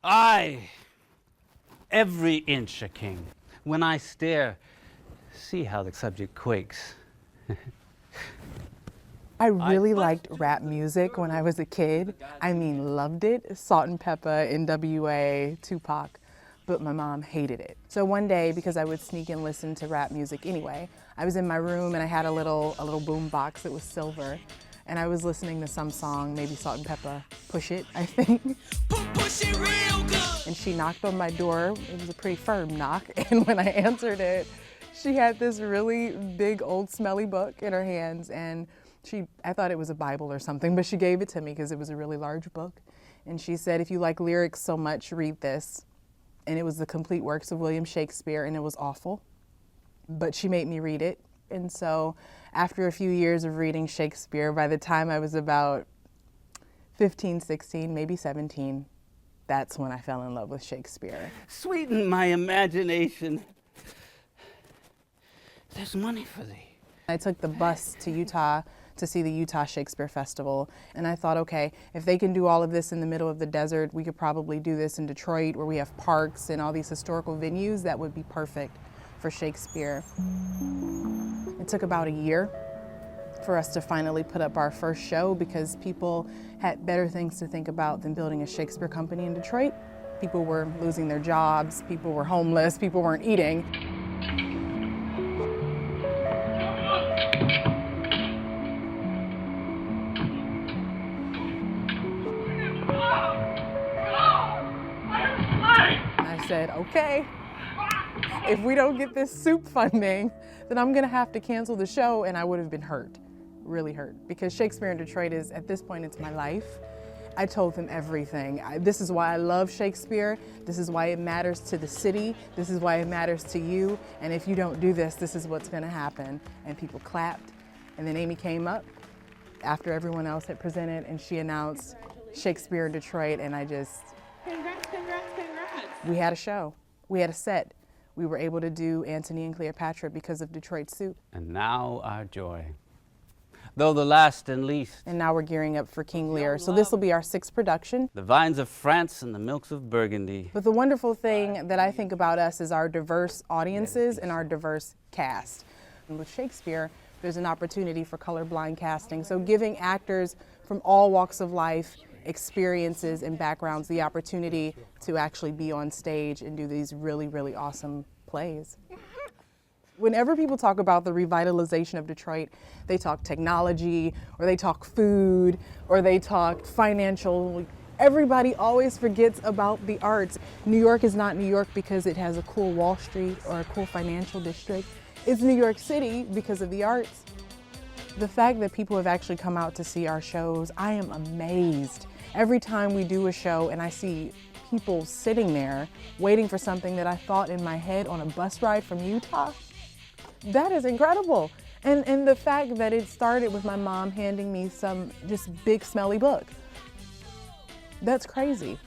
Aye, every inch a king. When I stare, see how the subject quakes. I really liked rap music when I was a kid. I mean, loved it. Salt and Pepper, NWA, Tupac. But my mom hated it. So one day, because I would sneak and listen to rap music anyway, I was in my room and I had a little boom box that was silver. And I was listening to some song, maybe Salt and Pepper, Push It, I think. Push it real good. And she knocked on my door. It was a pretty firm knock. And when I answered it, she had this really big, old, smelly book in her hands. And I thought it was a Bible or something, but she gave it to me because it was a really large book. And she said, if you like lyrics so much, read this. And it was the complete works of William Shakespeare, and it was awful. But she made me read it. And so after a few years of reading Shakespeare, by the time I was about 15, 16, maybe 17, that's when I fell in love with Shakespeare. Sweeten my imagination. There's money for thee. I took the bus to Utah to see the Utah Shakespeare Festival. And I thought, okay, if they can do all of this in the middle of the desert, we could probably do this in Detroit where we have parks and all these historical venues. That would be perfect for Shakespeare. It took about a year for us to finally put up our first show because people had better things to think about than building a Shakespeare company in Detroit. People were losing their jobs, people were homeless, people weren't eating. I said, okay, if we don't get this soup funding, then I'm gonna have to cancel the show, and I would have been hurt, really hurt, because Shakespeare in Detroit is, at this point, it's my life. I told them everything. This is why I love Shakespeare. This is why it matters to the city. This is why it matters to you. And if you don't do this, this is what's gonna happen. And people clapped. And then Amy came up after everyone else had presented, and she announced Shakespeare in Detroit, and I just... Congrats, congrats, congrats. We had a show. We had a set. We were able to do Antony and Cleopatra because of Detroit Soup. And now our joy, though the last and least. And now we're gearing up for King Lear. So this will be our 6th production. The vines of France and the milks of Burgundy. But the wonderful thing that I think about us is our diverse audiences and our diverse cast. And with Shakespeare, there's an opportunity for colorblind casting. So giving actors from all walks of life, experiences and backgrounds the opportunity to actually be on stage and do these really, really awesome plays. Whenever people talk about the revitalization of Detroit, they talk technology, or they talk food, or they talk financial. Everybody always forgets about the arts. New York is not New York because it has a cool Wall Street or a cool financial district. It's New York City because of the arts. The fact that people have actually come out to see our shows, I am amazed. Every time we do a show and I see people sitting there waiting for something that I thought in my head on a bus ride from Utah, that is incredible. And the fact that it started with my mom handing me some just big smelly book, that's crazy.